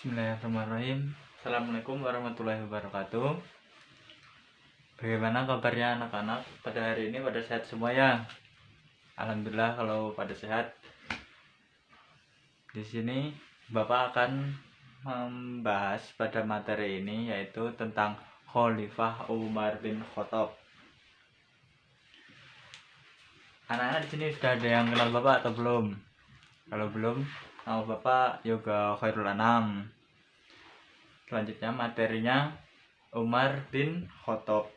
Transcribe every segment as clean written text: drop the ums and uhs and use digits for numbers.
Bismillahirrahmanirrahim. Assalamualaikum warahmatullahi wabarakatuh. Bagaimana kabarnya anak-anak pada hari ini? Pada sehat semua ya? Alhamdulillah kalau pada sehat. Di sini Bapak akan membahas pada materi ini yaitu tentang Khalifah Umar bin Khattab. Anak-anak di sini sudah ada yang kenal Bapak atau belum? Kalau belum, nama Bapak Yoga Khairul Anam. Selanjutnya materinya Umar bin Khattab.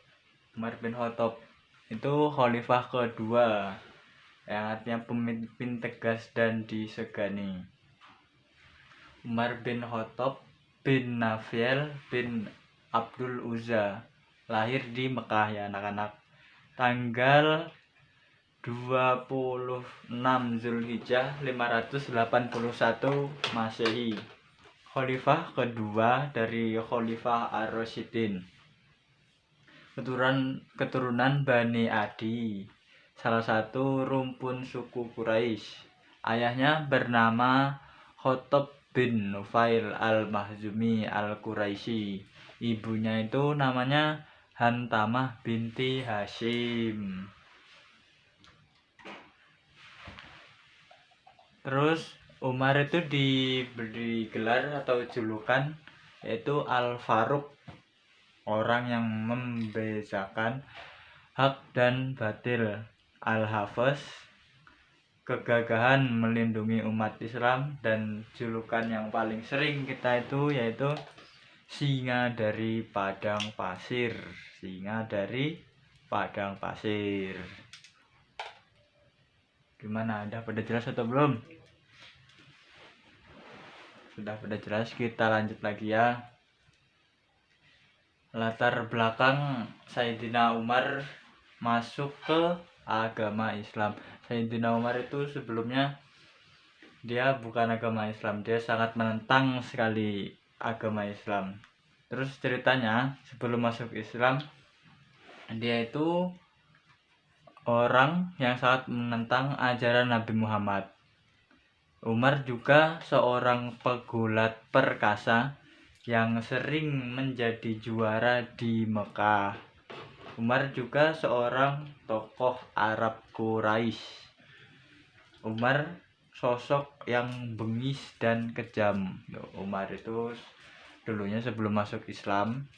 Umar bin Khattab itu khalifah kedua yang artinya pemimpin tegas dan disegani. Umar bin Khattab bin Nafiel bin Abdul Uzza lahir di Mekah ya anak-anak, tanggal 26 Zulhijjah 581 Masehi. Khalifah kedua dari Khalifah Ar-Rasyidin, keturunan Bani Adi, salah satu rumpun suku Quraisy. Ayahnya bernama Khattab bin Nufail al-Mahzumi al-Quraisy. Ibunya itu namanya Hantamah binti Hashim. Terus Umar itu diberi gelar atau julukan yaitu Al-Faruq, orang yang membedakan hak dan batil. Al-Hafiz, kegagahan melindungi umat Islam. Dan julukan yang paling sering kita itu yaitu singa dari padang pasir. Singa dari padang pasir. Gimana, udah pada jelas atau belum? Sudah pada jelas, kita lanjut lagi ya. Latar belakang Sayyidina Umar masuk ke agama Islam. Sayyidina Umar itu sebelumnya dia bukan agama Islam, dia sangat menentang sekali agama Islam. Terus ceritanya sebelum masuk Islam, dia itu orang yang sangat menentang ajaran Nabi Muhammad. Umar juga seorang pegulat perkasa yang sering menjadi juara di Mekah. Umar juga seorang tokoh Arab Quraisy. Umar sosok yang bengis dan kejam. Umar itu dulunya sebelum masuk Islam,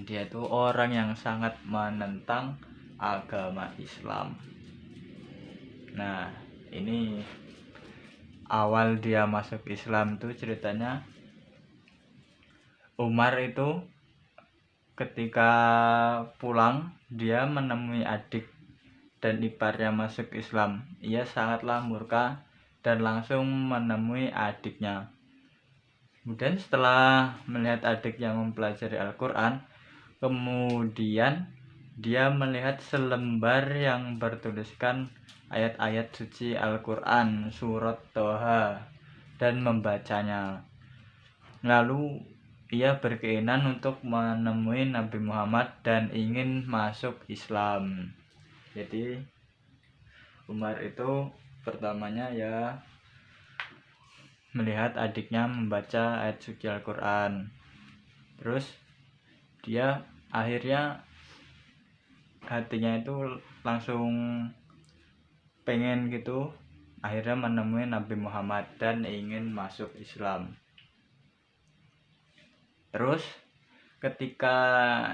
dia itu orang yang sangat menentang agama Islam. Nah, ini awal dia masuk Islam tuh ceritanya. Umar itu ketika pulang dia menemui adik dan iparnya masuk Islam. Ia sangatlah murka dan langsung menemui adiknya. Kemudian setelah melihat adik yang mempelajari Al-Quran, kemudian dia melihat selembar yang bertuliskan ayat-ayat suci Al-Quran surat Toha dan membacanya. Lalu ia berkeinginan untuk menemui Nabi Muhammad dan ingin masuk Islam. Jadi Umar itu pertamanya ya melihat adiknya membaca ayat suci Al-Quran. Terus dia akhirnya hatinya itu langsung pengen gitu, akhirnya menemui Nabi Muhammad dan ingin masuk Islam. Terus ketika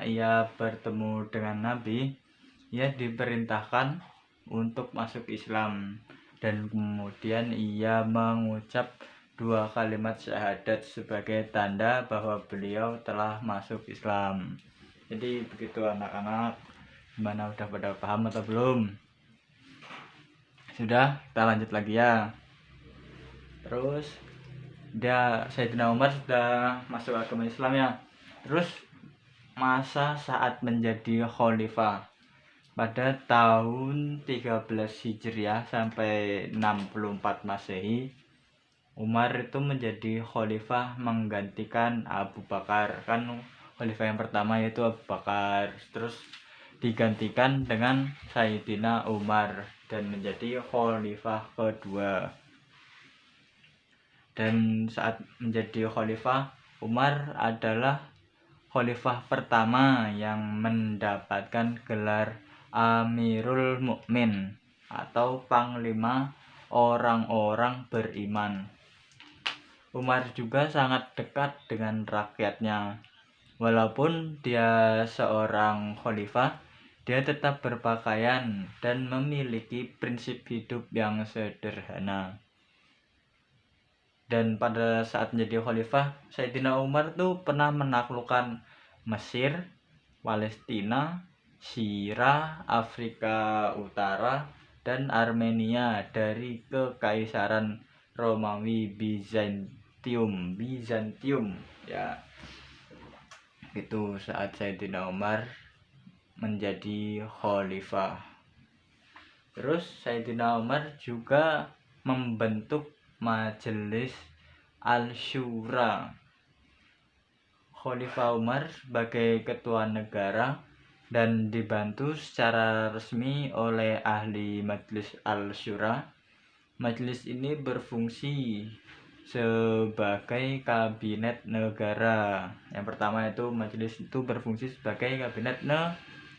ia bertemu dengan Nabi, ia diperintahkan untuk masuk Islam, dan kemudian ia mengucap 2 kalimat syahadat sebagai tanda bahwa beliau telah masuk Islam. Jadi begitu anak-anak. Gimana, udah pada paham atau belum? Sudah, kita lanjut lagi ya. Terus Sayyidina Umar sudah masuk agama Islam ya. Terus masa saat menjadi khalifah pada tahun 13 Hijriah sampai 64 Masehi, Umar itu menjadi khalifah menggantikan Abu Bakar. Kan khalifah yang pertama yaitu Abu Bakar, terus digantikan dengan Sayyidina Umar dan menjadi khalifah kedua. Dan saat menjadi khalifah, Umar adalah khalifah pertama yang mendapatkan gelar Amirul Mukmin atau panglima orang-orang beriman. Umar juga sangat dekat dengan rakyatnya. Walaupun dia seorang khalifah, dia tetap berpakaian dan memiliki prinsip hidup yang sederhana. Dan pada saat menjadi khalifah, Sayyidina Umar tuh pernah menaklukkan Mesir, Palestina, Syria, Afrika Utara, dan Armenia dari Kekaisaran Romawi Bizantium ya. Itu saat Sayyidina Umar menjadi khalifah. Terus Sayyidina Umar juga membentuk Majelis Al-Syura. Khalifah Umar sebagai ketua negara dan dibantu secara resmi oleh ahli Majelis Al-Syura. Majelis ini berfungsi sebagai kabinet negara. Yang pertama itu majelis itu berfungsi sebagai kabinet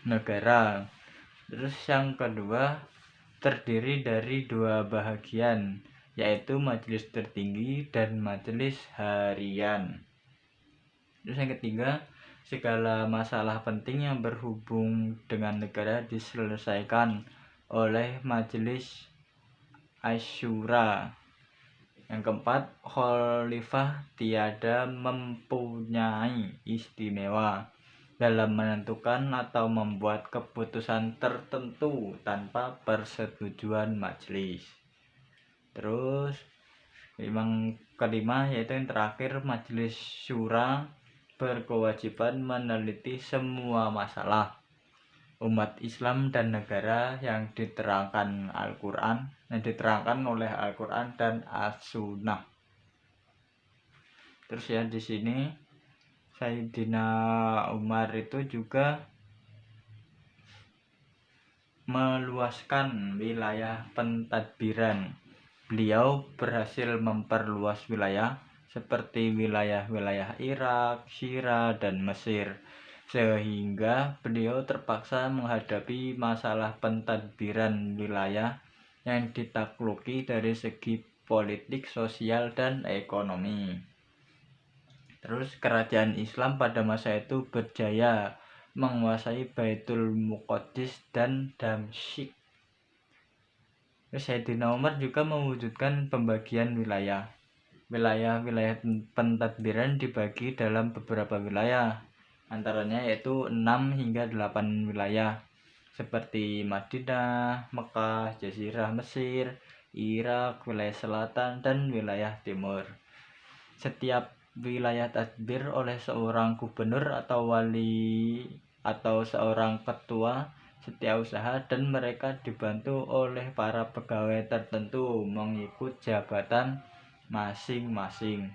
negara. Terus yang kedua terdiri dari dua bahagian, yaitu majelis tertinggi dan majelis harian. Terus yang ketiga, segala masalah penting yang berhubung dengan negara diselesaikan oleh majelis Asyura. Yang keempat, khalifah tiada mempunyai istimewa dalam menentukan atau membuat keputusan tertentu tanpa persetujuan majelis. Terus yang kelima, yaitu yang terakhir, majelis syura berkewajiban meneliti semua masalah umat Islam dan negara yang diterangkan oleh Al-Quran dan As-Sunnah. Terus ya di sini Sayyidina Umar itu juga meluaskan wilayah pentadbiran. Beliau berhasil memperluas wilayah seperti wilayah-wilayah Irak, Syria, dan Mesir, sehingga beliau terpaksa menghadapi masalah pentadbiran wilayah yang ditakluki dari segi politik, sosial, dan ekonomi. Terus kerajaan Islam pada masa itu berjaya menguasai Baitul Muqaddis dan Damsyik. Sayyidina Umar juga mewujudkan pembagian wilayah. Wilayah pentadbiran dibagi dalam beberapa wilayah, antaranya yaitu 6 hingga 8 wilayah seperti Madinah, Mekah, Jazirah Mesir, Irak, wilayah selatan, dan wilayah timur. Setiap wilayah tadbir oleh seorang gubernur atau wali atau seorang ketua setiausaha, dan mereka dibantu oleh para pegawai tertentu mengikut jabatan masing-masing.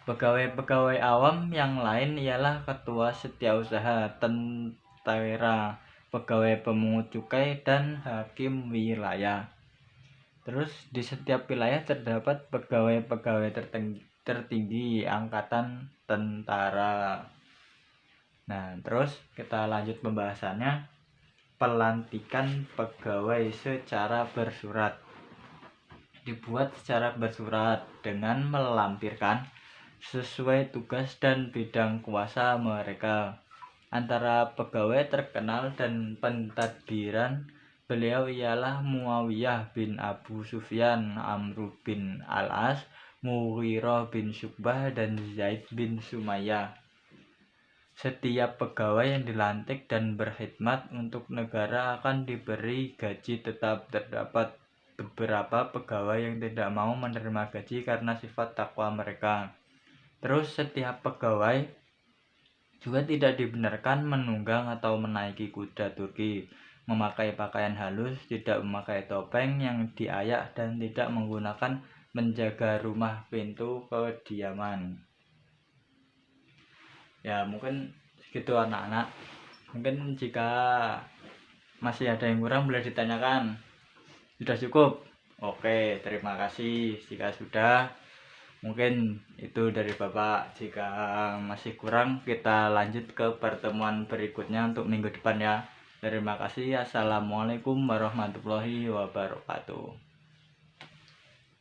Pegawai-pegawai awam yang lain ialah ketua setiausaha, tentara, pegawai pemungut cukai, dan hakim wilayah. Terus di setiap wilayah terdapat pegawai-pegawai tertinggi angkatan tentara. Nah, terus kita lanjut pembahasannya. Pelantikan pegawai secara bersurat. Dibuat secara bersurat dengan melampirkan sesuai tugas dan bidang kuasa mereka. Antara pegawai terkenal dan pentadbiran beliau ialah Muawiyah bin Abu Sufyan, Amr bin Al-As, Mughirah bin Syu'bah, dan Zaid bin Sumayyah. Setiap pegawai yang dilantik dan berkhidmat untuk negara akan diberi gaji tetap. Terdapat beberapa pegawai yang tidak mau menerima gaji karena sifat takwa mereka. Terus setiap pegawai juga tidak dibenarkan menunggang atau menaiki kuda Turki, memakai pakaian halus, tidak memakai topeng yang diayak, dan tidak menggunakan menjaga rumah pintu kediaman. Ya mungkin segitu anak-anak. Mungkin jika masih ada yang kurang boleh ditanyakan. Sudah cukup? Oke, terima kasih jika sudah. Mungkin itu dari Bapak. Jika masih kurang, kita lanjut ke pertemuan berikutnya untuk minggu depan ya. Terima kasih. Assalamualaikum warahmatullahi wabarakatuh.